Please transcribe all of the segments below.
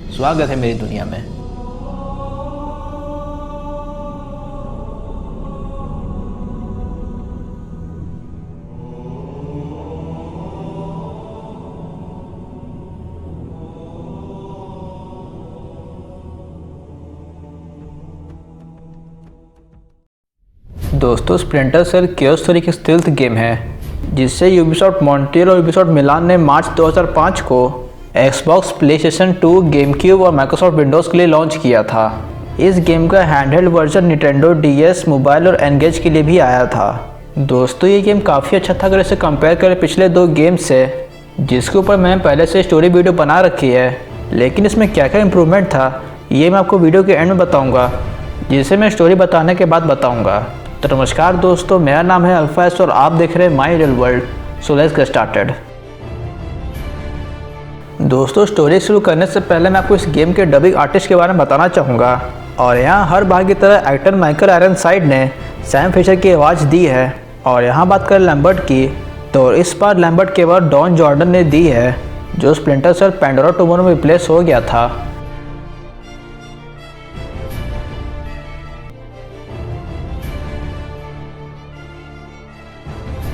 स्वागत है मेरी दुनिया में। दोस्तों, स्प्लिंटर सेल क्योस स्टोरी एक स्टील्थ गेम है जिसे यूबीसॉफ्ट मॉन्ट्रियल और यूबीसॉफ्ट मिलान ने मार्च 2005 को एक्सबॉक्स, प्लेस्टेशन 2, गेमक्यूब और माइक्रोसॉफ्ट विंडोज़ के लिए लॉन्च किया था। इस गेम का handheld version Nintendo DS, mobile और एनगेज के लिए भी आया था। दोस्तों, ये गेम काफ़ी अच्छा था अगर इसे कंपेयर करें पिछले 2 गेम से, जिसके ऊपर मैंने पहले से स्टोरी वीडियो बना रखी है। लेकिन इसमें क्या क्या इम्प्रूवमेंट था ये मैं आपको वीडियो के एंड में बताऊँगा, जिसे मैं स्टोरी बताने के बाद बताऊँगा। तो नमस्कार दोस्तों, मेरा नाम है अल्फा एस और आप देख रहे हैं my real world. So let's get started. दोस्तों, स्टोरी शुरू करने से पहले मैं आपको इस गेम के डबिंग आर्टिस्ट के बारे में बताना चाहूँगा। और यहाँ हर बार की तरह एक्टर माइकल आयरनसाइड ने सैम फिशर की आवाज़ दी है। और यहाँ बात करें लैम्बर्ट की, तो इस बार लैम्बर्ट के बाद डॉन जॉर्डन ने दी है, जो स्प्लिंटर सेल पैंडोरा टोमोरो में रिप्लेस हो गया था।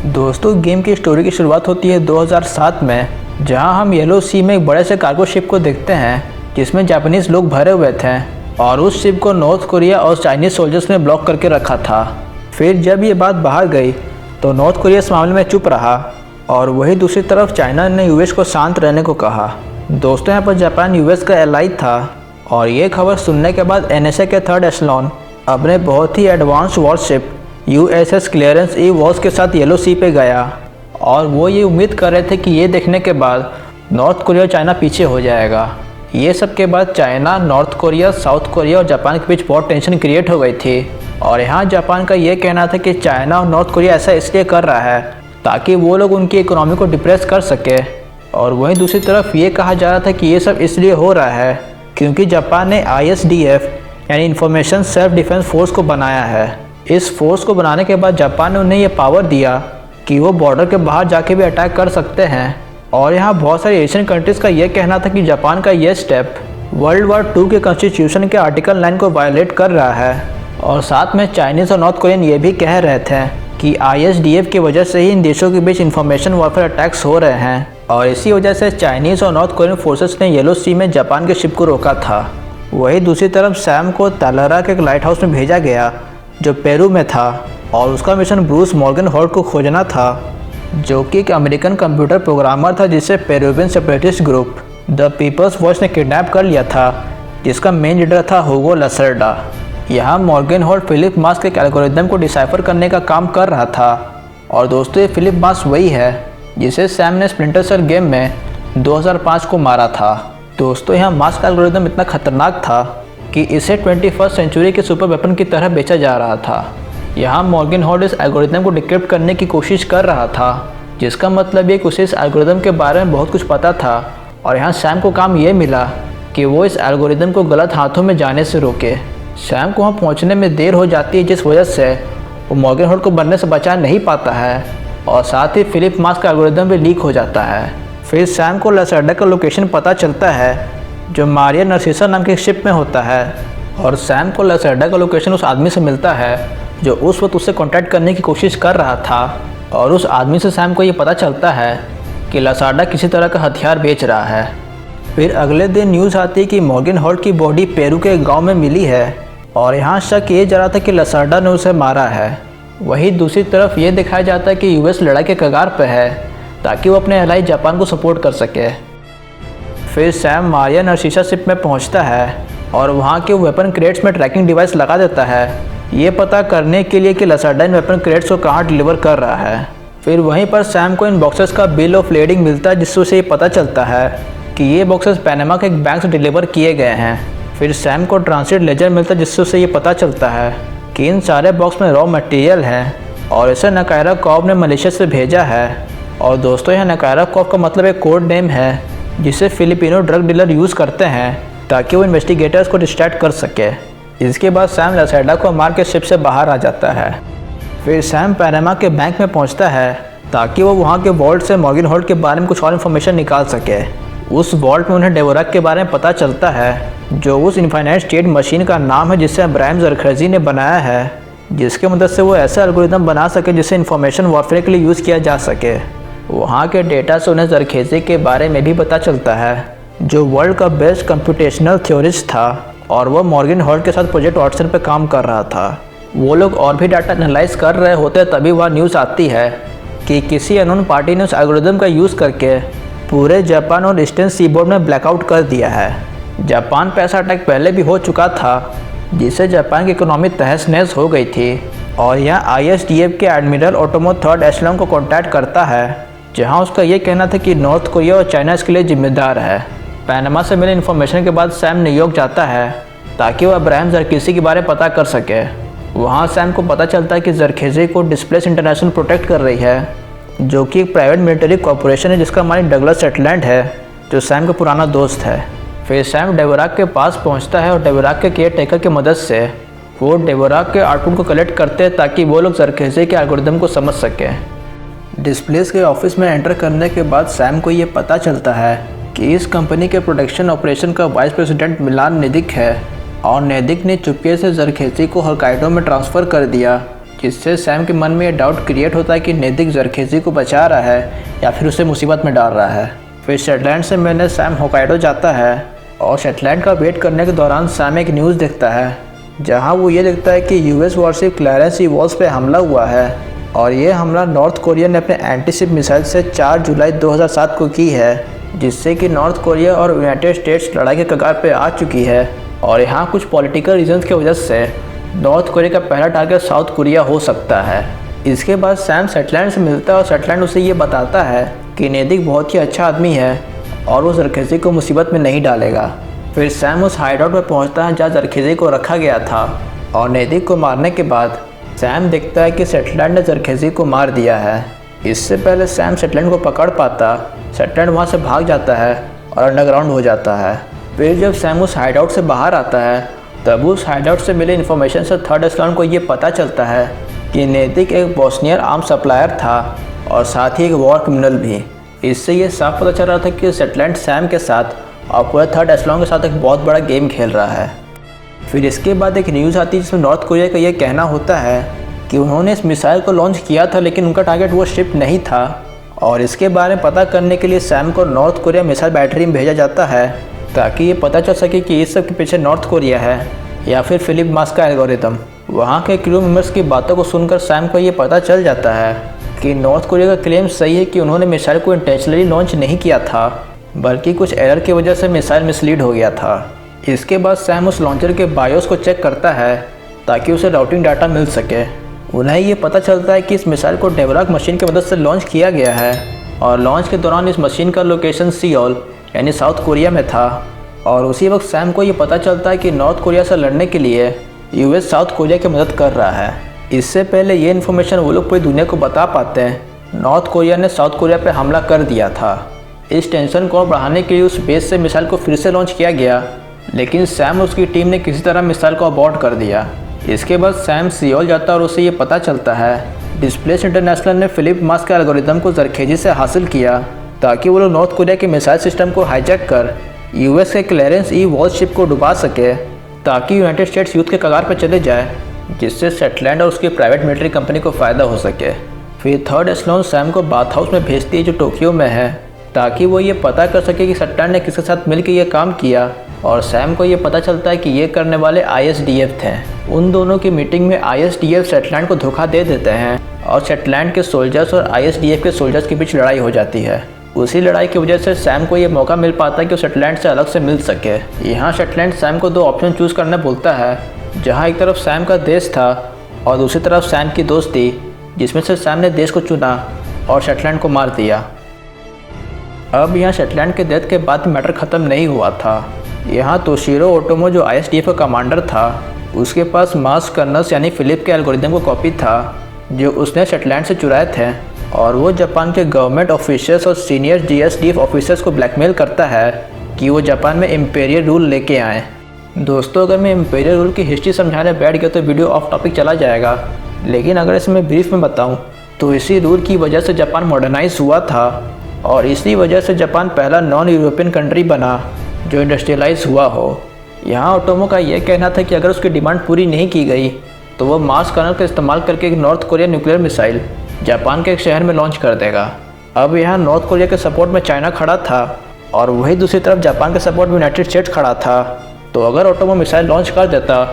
दोस्तों, गेम की स्टोरी की शुरुआत होती है 2007 में, जहां हम येलो सी में एक बड़े से कार्गो शिप को देखते हैं जिसमें जापानीज लोग भरे हुए थे और उस शिप को नॉर्थ कोरिया और चाइनीज सोल्जर्स ने ब्लॉक करके रखा था। फिर जब ये बात बाहर गई तो नॉर्थ कोरिया इस मामले में चुप रहा और वही दूसरी तरफ चाइना ने यूएस को शांत रहने को कहा। दोस्तों, यहाँ पर जापान यूएस का एलाई था और ये खबर सुनने के बाद NSA के 3rd एशलॉन अपने बहुत ही एडवांस वॉरशिप USS क्लियरेंस ई वॉर्स के साथ येलो सी पे गया और वो ये उम्मीद कर रहे थे कि ये देखने के बाद नॉर्थ कोरिया और चाइना पीछे हो जाएगा। ये सब के बाद China, north Korea, south Korea और जापान के बीच बहुत टेंशन क्रिएट हो गई थी। और यहाँ जापान का ये कहना था कि चाइना और नॉर्थ कोरिया ऐसा इसलिए कर रहा है ताकि वो लोग उनकी इकोनॉमी को डिप्रेस कर सके। और वहीं दूसरी तरफ ये कहा जा रहा था कि ये सब इसलिए हो रहा है क्योंकि जापान ने ISDF यानी इंफॉर्मेशन सेल्फ डिफेंस फोर्स को बनाया है। इस फोर्स को बनाने के बाद जापान ने उन्हें यह पावर दिया कि वो बॉर्डर के बाहर जाके भी अटैक कर सकते हैं। और यहाँ बहुत सारी एशियन कंट्रीज़ का यह कहना था कि जापान का यह स्टेप वर्ल्ड वॉर 2 के कॉन्स्टिट्यूशन के आर्टिकल 9 को वायलेट कर रहा है। और साथ में चाइनीज़ और नॉर्थ कोरियन ये भी कह रहे थे कि ISDF की वजह से ही इन देशों के बीच इंफॉर्मेशन वॉरफेयर अटैक्स हो रहे हैं और इसी वजह से चाइनीज़ और नॉर्थ कोरियन फोर्सेस ने येलो सी में जापान के शिप को रोका था। वही दूसरी तरफ सैम को तालारा के एक लाइट हाउस में भेजा गया जो पेरू में था और उसका मिशन ब्रूस मॉर्गनहोल्ड को खोजना था, जो कि एक अमेरिकन कंप्यूटर प्रोग्रामर था जिसे Peruvian separatist group the People's Voice ने किडनैप कर लिया था, जिसका मेन लीडर था हुगो लसर्डा। यहाँ मॉर्गनहोल्ड फिलिप मास के एल्गोरिदम को डिसाइफर करने का काम कर रहा था। और दोस्तों, ये फिलिप मास वही है जिसे सैम ने स्प्लिंटर सेल गेम में 2005 को मारा था। दोस्तों, यहाँ मास का एल्गोरिदम इतना खतरनाक था कि इसे 21st सेंचुरी के सुपर वेपन की तरह बेचा जा रहा था। यहाँ मॉर्गनहोल्ड इस एल्गोरिदम को डिक्रिप्ट करने की कोशिश कर रहा था, जिसका मतलब ये कि उसे इस एल्गोरिदम के बारे में बहुत कुछ पता था। और यहाँ सैम को काम ये मिला कि वो इस एल्गोरिदम को गलत हाथों में जाने से रोके। सैम को वहाँ पहुँचने में देर हो जाती है, जिस वजह से वो मॉर्गनहोल्ड को बनने से बचा नहीं पाता है और साथ ही फिलिप मास का एल्गोरिदम भी लीक हो जाता है। फिर सैम को लसर्डा का लोकेशन पता चलता है जो मारिया नर्सिसा नाम के शिप में होता है और सैम को लसर्डा का लोकेशन उस आदमी से मिलता है जो उस वक्त उससे कांटेक्ट करने की कोशिश कर रहा था। और उस आदमी से सैम को ये पता चलता है कि लसर्डा किसी तरह का हथियार बेच रहा है। फिर अगले दिन न्यूज़ आती है कि मॉर्गनहोल्ड की बॉडी पेरू के गांव में मिली है और यहाँ शक ये जा रहा था कि लसर्डा ने उसे मारा है। वहीं दूसरी तरफ ये दिखाया जाता है कि US लड़ाई के कगार पर है ताकि वो अपने एलाई जापान को सपोर्ट कर सके। फिर सैम मारिया नर्सिसा शिप में पहुंचता है और वहां के वेपन क्रेट्स में ट्रैकिंग डिवाइस लगा देता है, ये पता करने के लिए कि लसर्डा इन वेपन क्रेट्स को कहां डिलीवर कर रहा है। फिर वहीं पर सैम को इन बॉक्सेस का बिल ऑफ लेडिंग मिलता है, जिससे उसे ये पता चलता है कि ये बॉक्सेस पनामा के एक बैंक से डिलीवर किए गए हैं। फिर सैम को ट्रांसिट लेजर मिलता है, जिससे उसे ये पता चलता है कि इन सारे बॉक्स में रॉ मटेरियल है और इसे नकायरा कॉब ने मलेशिया से भेजा है। और दोस्तों, यह नकायरा कॉब का मतलब एक कोड नेम है जिसे फिलिपिनो ड्रग डीलर यूज़ करते हैं ताकि वो इन्वेस्टिगेटर्स को डिस्ट्रैक्ट कर सके। इसके बाद सैम लसर्डा को मार के शिप से बाहर आ जाता है। फिर सैम पनामा के बैंक में पहुंचता है ताकि वो वहां के वॉल्ट से मॉर्गनहोल्ड के बारे में कुछ और इन्फॉर्मेशन निकाल सके। उस वॉल्ट में उन्हें डेवोराक के बारे में पता चलता है, जो उस इनफाइनाइट स्टेट मशीन का नाम है जिसे अब्राहम ज़रखेज़ी ने बनाया है, जिसके मदद से वो ऐसा एल्गोरिदम बना सके जिसे इन्फॉर्मेशन वॉरफेयर के लिए यूज़ किया जा सके। वहाँ के डेटा से उन्हें ज़रखेज़ी के बारे में भी पता चलता है, जो वर्ल्ड का बेस्ट कंप्यूटेशनल थ्योरिस्ट था और वो मॉर्गन हॉल्ट के साथ प्रोजेक्ट वाटसन पर काम कर रहा था। वो लोग और भी डाटा एनालाइज कर रहे होते तभी वह न्यूज़ आती है कि किसी अननोन पार्टी ने उस एल्गोरिदम का यूज़ करके पूरे जापान और ईस्टर्न सीबोर्ड में ब्लैकआउट कर दिया है। जापान पे ऐसा अटैक पहले भी हो चुका था, जिससे जापान की इकोनॉमी तहस नहस हो गई थी। और यहाँ ISDF के एडमिरल ओटोमो थर्ड एशलॉन्ग को कॉन्टैक्ट करता है, जहाँ उसका ये कहना था कि नॉर्थ कोरिया और चाइना इसके लिए जिम्मेदार है। पैनामा से मिले इन्फॉर्मेशन के बाद सैम न्यूयॉर्क जाता है ताकि वह अब्राहम ज़रखेज़ी के बारे में पता कर सके। वहाँ सैम को पता चलता है कि ज़रखेज़ी को डिस्प्लेस इंटरनेशनल प्रोटेक्ट कर रही है, जो कि एक प्राइवेट मिलिट्री कॉरपोरेशन है जिसका मालिक डगलस सेटलैंड है, जो सैम का पुराना दोस्त है। फिर सैम डेवोराक के पास पहुंचता है और डेवोराक के केयर टेकर की मदद से वो डेवोराक के आउटपुट को कलेक्ट करते हैं ताकि वो लोग ज़रखेज़ी के एल्गोरिदम को समझ सकें। डिस्प्लेस के ऑफिस में एंटर करने के बाद सैम को ये पता चलता है कि इस कंपनी के प्रोडक्शन ऑपरेशन का वाइस प्रेसिडेंट मिलान नेदिक है और नेदिक ने चुपके से ज़रखेज़ी को होक्काइडो में ट्रांसफ़र कर दिया, जिससे सैम के मन में ये डाउट क्रिएट होता है कि नेदिक ज़रखेज़ी को बचा रहा है या फिर उसे मुसीबत में डाल रहा है। फिर शेटलैंड से मिलने सैम होक्काइडो जाता है और शेटलैंड का वेट करने के दौरान सैम एक न्यूज़ देखता है, जहां वो ये देखता है कि US वॉरशिप क्लैरेंस इवोल्स पे हमला हुआ है और ये हमला नॉर्थ कोरिया ने अपने एंटीशिप मिसाइल से 4 जुलाई 2007 को की है, जिससे कि नॉर्थ कोरिया और यूनाइटेड स्टेट्स लड़ाई के कगार पे आ चुकी है। और यहाँ कुछ पॉलिटिकल रीजंस की वजह से नॉर्थ कोरिया का पहला टारगेट साउथ कोरिया हो सकता है। इसके बाद सैम शेटलैंड से मिलता है और शेटलैंड उसे ये बताता है कि नेदिक बहुत ही अच्छा आदमी है और वो ज़रखेज़ी को मुसीबत में नहीं डालेगा। फिर सैम उस हाइडआउट में पहुंचता है जहाँ ज़रखेज़ी को रखा गया था और नेदिक को मारने के बाद सैम देखता है कि शेटलैंड ने ज़रखेज़ी को मार दिया है। इससे पहले सैम शेटलैंड को पकड़ पाता, शेटलैंड वहाँ से भाग जाता है और अंडरग्राउंड हो जाता है। फिर जब सैम उस हाइडआउट से बाहर आता है तब उस हाइडआउट से मिले इन्फॉर्मेशन से थर्ड एशलॉन को ये पता चलता है कि नेदिक एक बोस्नियर आर्म सप्लायर था और साथ ही एक वॉर क्रिमिनल भी। इससे ये साफ पता चल रहा था कि शेटलैंड सैम के साथ और पूरे थर्ड एशलॉन के साथ एक बहुत बड़ा गेम खेल रहा है। फिर इसके बाद एक न्यूज़ आती है जिसमें नॉर्थ कोरिया का ये कहना होता है कि उन्होंने इस मिसाइल को लॉन्च किया था लेकिन उनका टारगेट वो शिप नहीं था। और इसके बारे में पता करने के लिए सैम को नॉर्थ कोरिया मिसाइल बैटरी में भेजा जाता है ताकि ये पता चल सके कि इस सब के पीछे नॉर्थ कोरिया है या फिर फिलिप मास्क का एल्गोरिदम। वहाँ के क्रू मेंबर्स की बातों को सुनकर सैम को ये पता चल जाता है कि नॉर्थ कोरिया का क्लेम सही है कि उन्होंने मिसाइल को इंटेंशनली लॉन्च नहीं किया था, बल्कि कुछ एरर की वजह से मिसाइल मिसलीड हो गया था। इसके बाद सैम उस लॉन्चर के बायोस को चेक करता है ताकि उसे राउटिंग डाटा मिल सके। उन्हें ये पता चलता है कि इस मिसाइल को डेवोराक मशीन की मदद से लॉन्च किया गया है और लॉन्च के दौरान इस मशीन का लोकेशन सियोल यानी साउथ कोरिया में था। और उसी वक्त सैम को ये पता चलता है कि नॉर्थ कोरिया से लड़ने के लिए US साउथ कोरिया की मदद कर रहा है। इससे पहले ये इन्फॉर्मेशन वो लोग पूरी दुनिया को बता पाते हैं, नॉर्थ कोरिया ने साउथ कोरिया पर हमला कर दिया था। इस टेंशन को बढ़ाने के लिए उस बेस से मिसाइल को फिर से लॉन्च किया गया, लेकिन सैम और उसकी टीम ने किसी तरह मिसाइल को अबॉर्ट कर दिया। इसके बाद सैम सियोल जाता है और उसे ये पता चलता है डिस्प्लेस इंटरनेशनल ने फिलिप मास्क के एल्गोरिदम को ज़रखेज़ी से हासिल किया ताकि वो लोग नॉर्थ कोरिया के मिसाइल सिस्टम को हाईजैक कर US के क्लैरेंस इवोल्स शिप को डुबा सके ताकि यूनाइटेड स्टेट्स युद्ध के कगार पर चले जाए, जिससे शेटलैंड और उसकी प्राइवेट मिलिट्री कंपनी को फ़ायदा हो सके। फिर थर्ड एशलॉन सैम को बाथ हाउस में भेजती है जो टोक्यो में है, ताकि वो ये पता कर सके कि शेटलैंड ने किसके साथ मिलकर ये काम किया। और सैम को ये पता चलता है कि ये करने वाले ISDF थे। उन दोनों की मीटिंग में ISDF शेटलैंड को धोखा दे देते हैं और शेटलैंड के सोल्जर्स और ISDF के सोल्जर्स के बीच लड़ाई हो जाती है। उसी लड़ाई की वजह से सैम को ये मौका मिल पाता है कि वो शेटलैंड से अलग से मिल सके। यहाँ शेटलैंड सैम को 2 ऑप्शन चूज़ करने बोलता है, जहाँ एक तरफ सैम का देश था और दूसरी तरफ सैम की दोस्ती, जिसमें से सैम ने देश को चुना और शेटलैंड को मार दिया। अब यहाँ शेटलैंड के डेथ के बाद मैटर ख़त्म नहीं हुआ था। यहाँ तोशिरो ओटोमो जो ISDF का कमांडर था, उसके पास मास्क कर्नल्स यानी फिलिप के एल्गोरिदम को कॉपी था जो उसने शेटलैंड से चुराए थे, और वो जापान के गवर्नमेंट ऑफिसर्स और सीनियर GSDF ऑफिसर्स को ब्लैकमेल करता है कि वो जापान में इम्पेरियल रूल लेके आएँ। दोस्तों, अगर मैं इम्पेरियल रूल की हिस्ट्री समझाने बैठ गया तो वीडियो ऑफ टॉपिक चला जाएगा, लेकिन अगर इसमें ब्रीफ में बताऊँ तो इसी रूल की वजह से जापान मॉडर्नाइज हुआ था और इसी वजह से जापान पहला नॉन यूरोपियन कंट्री बना जो इंडस्ट्रियलाइज हुआ हो। यहाँ ओटोमो का यह कहना था कि अगर उसकी डिमांड पूरी नहीं की गई तो वो मार्स कर्नल का इस्तेमाल करके एक north Korea nuclear missile Japan के एक शहर में लॉन्च कर देगा। अब यहाँ नॉर्थ कोरिया के सपोर्ट में चाइना खड़ा था और वही दूसरी तरफ जापान के सपोर्ट में यूनाइटेड स्टेट्स खड़ा था। तो अगर ओटोमो मिसाइल लॉन्च कर देता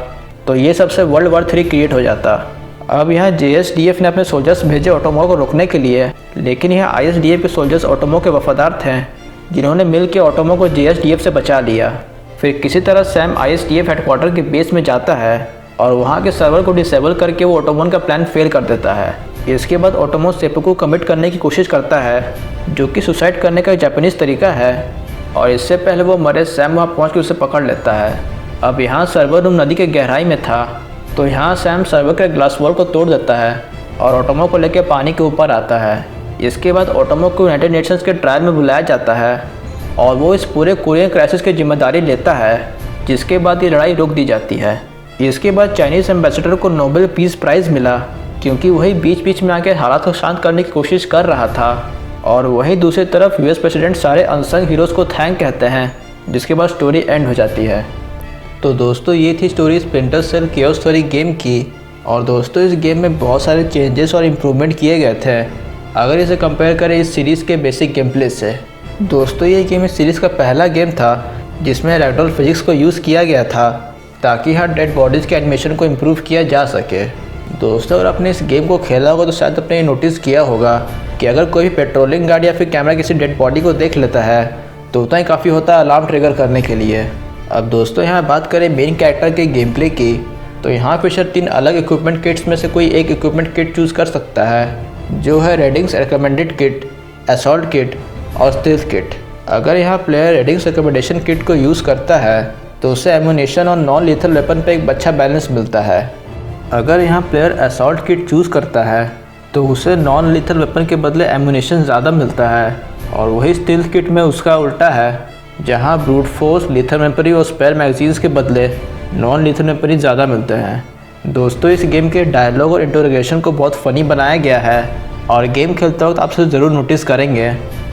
तो ये सबसे वर्ल्ड वॉर 3 क्रिएट हो जाता। अब यहाँ JSDF ने अपने सोल्जर्स भेजे ओटोमो को रोकने के लिए, लेकिन यहाँ ISDF के सोल्जर्स ओटोमो के वफादार थे जिन्होंने मिलकर ओटोमो को JSDF से बचा लिया। फिर किसी तरह सैम ISDF हेडक्वार्टर के बेस में जाता है और वहाँ के सर्वर को डिसेबल करके वो ओटोमो का प्लान फेल कर देता है। इसके बाद ओटोमो सेपुकू कमिट करने की कोशिश करता है जो कि सुसाइड करने का एक जापानीज़ तरीका है, और इससे पहले वो मरे सैम वहाँ पहुँच के उसे पकड़ लेता है। अब यहाँ सर्वर रूम नदी के गहराई में था, तो यहाँ सैम सर्वर के ग्लास वॉल को तोड़ देता है और ओटोमो को लेकर पानी के ऊपर आता है। इसके बाद ओटोमो को यूनाइटेड नेशंस के ट्रायल में बुलाया जाता है और वो इस पूरे कोरियन क्राइसिस की जिम्मेदारी लेता है, जिसके बाद ये लड़ाई रोक दी जाती है। इसके बाद चाइनीज़ एम्बेसडर को नोबेल पीस प्राइज़ मिला क्योंकि वही बीच बीच में आके हालात को शांत करने की कोशिश कर रहा था, और वहीं दूसरी तरफ US प्रेसिडेंट सारे अनसंग हीरोज़ को थैंक कहते हैं, जिसके बाद स्टोरी एंड हो जाती है। तो दोस्तों ये थी story Splinter Cell Chaos Theory game की, और दोस्तों इस गेम में बहुत सारे चेंजेस और इम्प्रूवमेंट किए गए थे अगर इसे कंपेयर करें इस सीरीज़ के बेसिक गेम प्ले से। दोस्तों ये गेम इस सीरीज़ का पहला गेम था जिसमें रैगडॉल फिजिक्स को यूज़ किया गया था ताकि हर डेड बॉडीज़ के एनिमेशन को इम्प्रूव किया जा सके। दोस्तों अगर आपने इस गेम को खेला होगा तो शायद आपने नोटिस किया होगा कि अगर कोई भी पेट्रोलिंग गार्ड या फिर कैमरा किसी डेड बॉडी को देख लेता है तो उतना ही काफ़ी होता है अलार्म ट्रिगर करने के लिए। अब दोस्तों यहाँ बात करें मेन कैरेक्टर के गेम प्ले की, तो यहाँ फिशर 3 अलग इक्विपमेंट किट्स में से कोई एक इक्विपमेंट किट चूज़ कर सकता है, जो है रेडिंग्स रिकमेंडेड किट, असॉल्ट किट और स्टील्थ किट। अगर यहाँ प्लेयर रेडिंग्स रिकमेंडेशन किट को यूज़ करता है तो उसे एमुनेशन और नॉन लीथल वेपन पे एक अच्छा बैलेंस मिलता है। अगर यहाँ प्लेयर असॉल्ट किट चूज़ करता है तो उसे नॉन लीथल वेपन के बदले एमुनेशन ज़्यादा मिलता है, और वही स्टील्थ किट में उसका उल्टा है, जहाँ ब्रूट फोर्स, लीथल वेपनरी और स्पेयर मैगजीन्स के बदले नॉन लीथल वेपनरी ज़्यादा मिलते हैं। दोस्तों इस गेम के डायलॉग और इंटरोगेशन को बहुत फ़नी बनाया गया है और गेम खेलते वक्त आप इसे ज़रूर नोटिस करेंगे।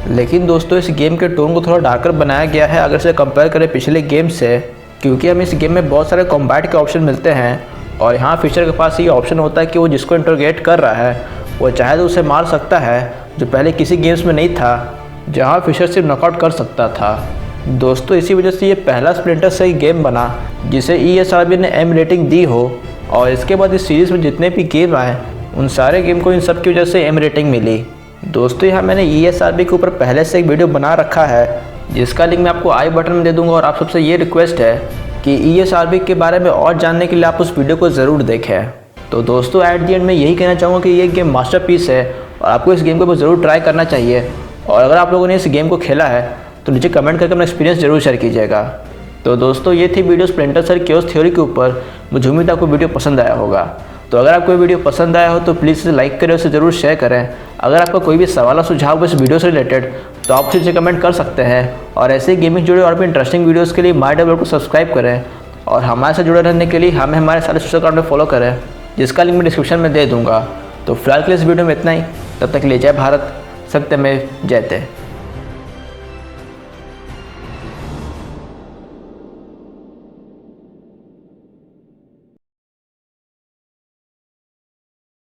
लेकिन दोस्तों इस गेम के टोन को थोड़ा डार्कर बनाया गया है अगर इसे कंपेयर करें पिछले गेम से, क्योंकि हमें इस गेम में बहुत सारे कॉम्बैट के ऑप्शन मिलते हैं और यहाँ फिशर के पास ये ऑप्शन होता है कि वो जिसको इंटरोगेट कर रहा है वो चाहे तो उसे मार सकता है, जो पहले किसी गेम्स में नहीं था, जहाँ फिशर सिर्फ नॉकआउट कर सकता था। दोस्तों इसी वजह से ये पहला स्प्लिंटर सेल गेम बना जिसे ESRB ने M रेटिंग दी हो, और इसके बाद इस सीरीज़ में जितने भी गेम आए उन सारे गेम को इन सब की वजह से M रेटिंग मिली। दोस्तों यहाँ मैंने ESRB के ऊपर पहले से एक वीडियो बना रखा है जिसका लिंक मैं आपको आई बटन में दे दूँगा, और आप सबसे ये रिक्वेस्ट है कि ESRB के बारे में और जानने के लिए आप उस वीडियो को ज़रूर देखें। तो दोस्तों एट दी एंड में यही कहना चाहूँगा कि ये गेम मास्टरपीस है और आपको इस गेम को ज़रूर ट्राई करना चाहिए, और अगर आप लोगों ने इस गेम को खेला है तो नीचे कमेंट करके अपना एक्सपीरियंस जरूर शेयर कीजिएगा। तो दोस्तों ये थी video Splinter Cell Chaos Theory के ऊपर। मुझे उम्मीद है आपको वीडियो पसंद आया होगा। तो अगर आपको वीडियो पसंद आया हो तो प्लीज़ इसे लाइक करें, उसे ज़रूर शेयर करें। अगर आपका कोई भी सवाल या सुझाव हो इस वीडियो से रिलेटेड तो आप नीचे कमेंट कर सकते हैं, और ऐसे ही गेमिंग जुड़े और भी इंटरेस्टिंग वीडियोज़ के लिए MyDeveloper को सब्सक्राइब करें, और हमारे साथ जुड़े रहने के लिए हमें हमारे सारे सोशल अकाउंट में फॉलो करें, जिसका लिंक मैं डिस्क्रिप्शन में दे दूँगा। तो फिलहाल के लिए इस वीडियो में इतना ही। तब तक के लिए जय भारत, सत्यमेव जयते।